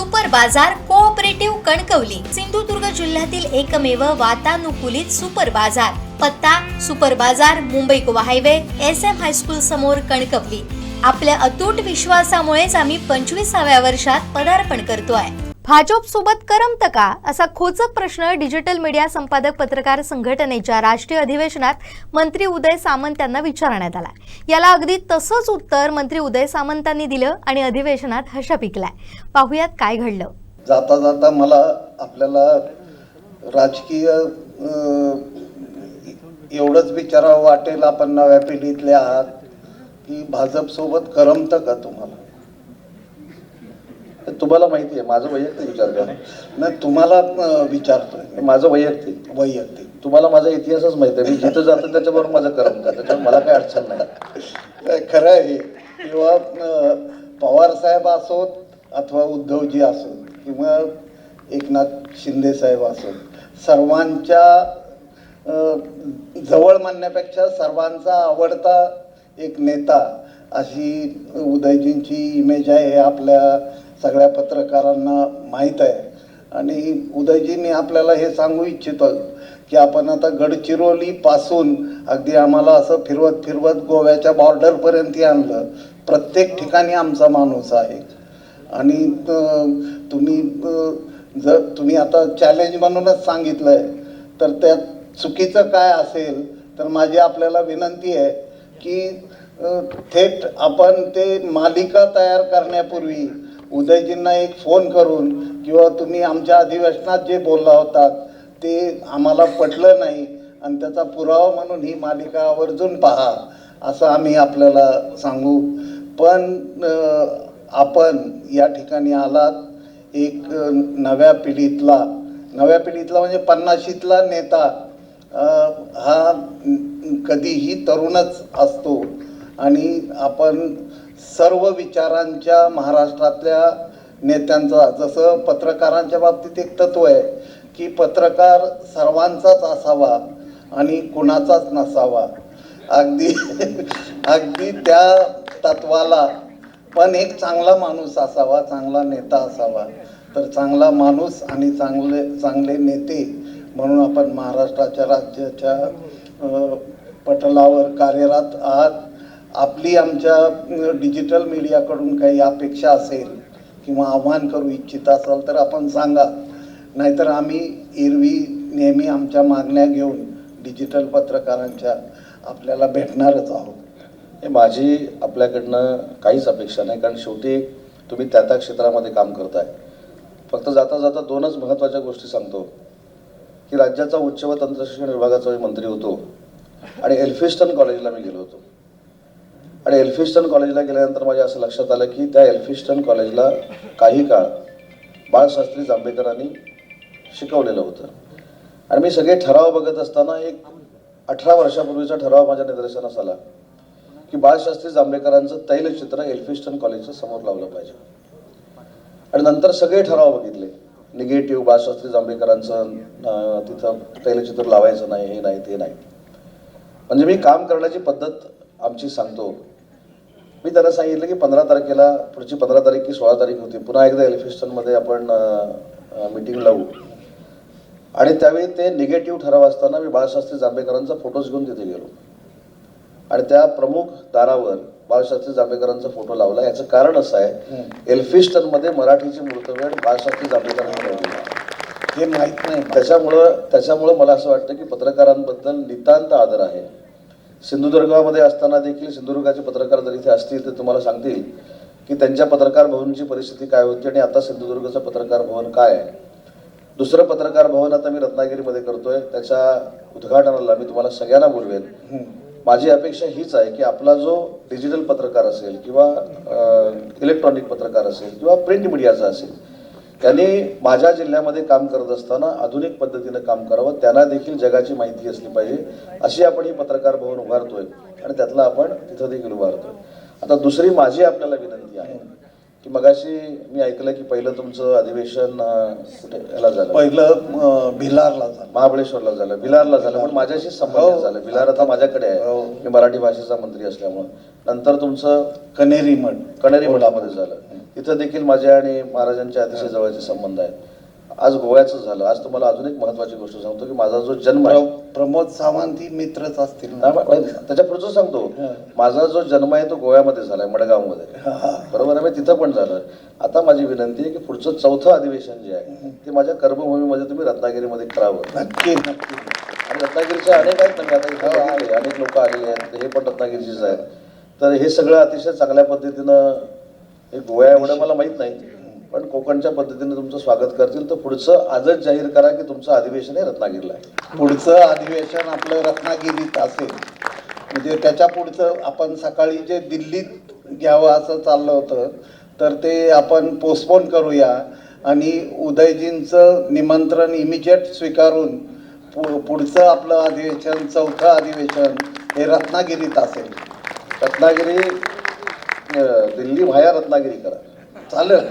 Super बाजार cooperative Kankavli Sindhudurg जिल्ह्यातील एकमेव वातानुकूलित सुपर बाजार। पत्ता सुपर बाजार Mumbai Goa highway SM high school समोर कणकवली। आपल्या अतूट विश्वासामुळेच आम्ही 25व्या वर्षात पदार्पण करतोय। भाजप सोबत करमत का असा खोचक प्रश्न डिजिटल मीडिया संपादक पत्रकार संघटनेच्या राष्ट्रीय अधिवेशनात मंत्री उदय सामंत यांना विचारण्यात आला। याला अगदी तसंच उत्तर मंत्री उदय सामंतांनी दिलं आणि अधिवेशनात हशा पिकलाय। पाहुयात काय घडलं। जाता जाता मला आपल्याला राजकीय एवढंच विचारावं वाटेल, आपण नव्या पिढीतले आहात की भाजप सोबत करमत का तुम्हाला? तुम्हाला माहिती आहे माझं वैयक्तिक विचार करा नाही, तुम्हाला विचारतोय, माझं वैयक्तिक तुम्हाला माझा इतिहासच माहिती आहे। मी जिथं जातो त्याच्याबरोबर माझं करम का, त्याच्यावर मला काही अडचण नाही। खरं आहे। किंवा पवार साहेब असोत अथवा उद्धवजी असोत किंवा एकनाथ शिंदे साहेब असोत, सर्वांच्या जवळ म्हणण्यापेक्षा सर्वांचा आवडता एक नेता अशी उदयजींची इमेज आहे हे आपल्या सगळ्या पत्रकारांना माहीत आहे। आणि उदयजींनी आपल्याला हे सांगू इच्छितो की आपण आता गडचिरोली पासून अगदी आम्हाला असं फिरवत फिरवत गोव्याच्या बॉर्डरपर्यंत आणलं। प्रत्येक ठिकाणी आमचा माणूस आहे। आणि तुम्ही आता चॅलेंज म्हणूनच सांगितलंय, तर त्यात चुकीचं काय असेल तर माझी आपल्याला विनंती आहे की थेट आपण ते मालिका तयार करण्यापूर्वी उदयजींना एक फोन करून किंवा तुम्ही आमच्या अधिवेशनात जे बोलला होतात ते आम्हाला पटलं नाही आणि त्याचा पुरावा म्हणून ही मालिका आवर्जून पहा असं आम्ही आपल्याला सांगू। पण आपण या ठिकाणी आलात एक नव्या पिढीतला म्हणजे 50शीतला नेता। हा कधीही तरुणच असतो आणि आपण सर्व विचारांच्या महाराष्ट्रातल्या नेत्यांचा, जसं पत्रकारांच्या बाबतीत एक तत्व आहे की पत्रकार सर्वांचाच असावा आणि कुणाचाच नसावा, अगदी त्या तत्वाला पण एक चांगला माणूस असावा, चांगला नेता असावा। तर चांगला माणूस आणि चांगले नेते म्हणून आपण महाराष्ट्राच्या राज्याच्या पटलावर कार्यरत आहात। आपली आमच्या डिजिटल मीडियाकडून काही अपेक्षा असेल किंवा आव्हान करू इच्छित असाल तर आपण सांगा, नाहीतर आम्ही एरवी नेहमी आमच्या मागण्या घेऊन डिजिटल पत्रकारांच्या आपल्याला भेटणारच आहोत। हे माझी आपल्याकडनं काहीच अपेक्षा नाही, कारण शेवटी तुम्ही त्या क्षेत्रामध्ये काम करताय। फक्त जाता जाता दोनच महत्त्वाच्या गोष्टी सांगतो की राज्याचा उच्च व तंत्रशिक्षण विभागाचा मी मंत्री होतो आणि एल्फिस्टन कॉलेजला मी गेलो होतो। आणि एल्फिस्टन कॉलेजला गेल्यानंतर माझ्या असं लक्षात आलं की त्या एल्फिस्टन कॉलेजला काही काळ बाळशास्त्री जांभेकरांनी शिकवलेलं होतं। आणि मी सगळे ठराव बघत असताना एक 18 वर्षापूर्वीचा ठराव माझ्या निदर्शनास आला की बाळशास्त्री जांभेकरांचं तैलचित्र एल्फिस्टन कॉलेजच्या समोर लावलं पाहिजे। आणि नंतर सगळे ठराव बघितले, निगेटिव्ह, बाळशास्त्री जांभेकरांचं तिथं तैलचित्र लावायचं नाही, हे नाही ते नाही। म्हणजे मी काम करण्याची पद्धत आमची सांगतो। मी त्यांना सांगितलं की 15 तारखेला, पुढची 15 तारीख की 16 तारीख होती, पुन्हा एकदा एल्फिस्टनमध्ये आपण मीटिंग लावू। आणि त्यावेळी ते निगेटिव्ह ठराव असताना मी बाळशास्त्री जांभेकरांचा फोटोज घेऊन तिथे गेलो आणि त्या प्रमुख दारावर बाळशास्त्री जांभेकरांचा फोटो लावला। याचं कारण असं आहे, एल्फिस्टनमध्ये मराठीची मूर्तवेळ बाळशास्त्री जांभेकरांनी लावली हे माहीत नाही। त्याच्यामुळं मला असं वाटतं की पत्रकारांबद्दल नितांत आदर आहे। सिंधुदुर्गामध्ये असताना देखील सिंधुदुर्गाचे पत्रकार जर इथे असतील तर तुम्हाला सांगतील की त्यांच्या पत्रकार भवनची परिस्थिती काय होती आणि आता सिंधुदुर्गाचं पत्रकार भवन काय आहे। दुसरं पत्रकार भवन आता मी रत्नागिरीमध्ये करतोय, त्याच्या उद्घाटनाला मी तुम्हाला सगळ्यांना बोलवेन। माझी अपेक्षा हीच आहे की आपला जो डिजिटल पत्रकार असेल किंवा इलेक्ट्रॉनिक पत्रकार असेल किंवा प्रिंट मीडियाचा असेल, त्यांनी माझ्या जिल्ह्यामध्ये काम करत असताना आधुनिक पद्धतीनं काम करावं, त्यांना देखील जगाची माहिती असली पाहिजे अशी आपण ही पत्रकार भवन उभारतोय आणि त्यातलं आपण तिथं देखील उभारतोय। आता दुसरी माझी आपल्याला विनंती आहे की मगाशी मी ऐकलं की पहिलं तुमचं अधिवेशन कुठे याला झालं, पहिलं भिलारला झालं, महाबळेश्वरला झालं, भिलारला झालं, पण माझ्याशी संबंधित झालं। भिलार आता माझ्याकडे आहे, मी मराठी भाषेचा मंत्री असल्यामुळे। नंतर तुमचं कणेरी मठामध्ये झालं। इथं देखील माझ्या आणि महाराजांचे अतिशय जवळचे संबंध आहेत. आज गोव्याचं झालं. आज तुम्हाला अजून एक महत्त्वाची गोष्ट सांगतो की माझा जो जन्म आहे, प्रमोद सावंत ही मित्रच असतील ना? त्याच्या पुढचं सांगतो, माझा जो जन्म आहे तो गोव्यामध्ये झालाय, मडगावमध्ये. बरोबर आहे, तिथं पण झालं. आता माझी विनंती आहे की पुढचं 4थं अधिवेशन जे आहे ते माझ्या कर्मभूमीमध्ये तुम्ही रत्नागिरीमध्ये करावं. नक्की नक्की. आणि रत्नागिरीचे अनेक आहेत म्हणजे आता इथे आहे, अनेक लोक आलेले आहेत, हे पण रत्नागिरीचेच आहेत. तर हे सगळं अतिशय चांगल्या पद्धतीनं, हे गोव्या एवढं मला माहीत नाही, पण कोकणच्या पद्धतीने तुमचं स्वागत करतील. तर पुढचं आजच जाहीर करा की तुमचं अधिवेशन हे रत्नागिरीला आहे. पुढचं अधिवेशन आपलं रत्नागिरीत असेल. म्हणजे त्याच्या पुढचं आपण सकाळी जे दिल्लीत घ्यावं असं चाललं होतं, तर ते आपण पोस्टपोन करूया आणि उदयजींचं निमंत्रण इमिजिएट स्वीकारून पुढचं आपलं अधिवेशन, 4थं अधिवेशन हे रत्नागिरीत असेल. रत्नागिरी, दिल्ली व्हाया रत्नागिरी करा. चालेल.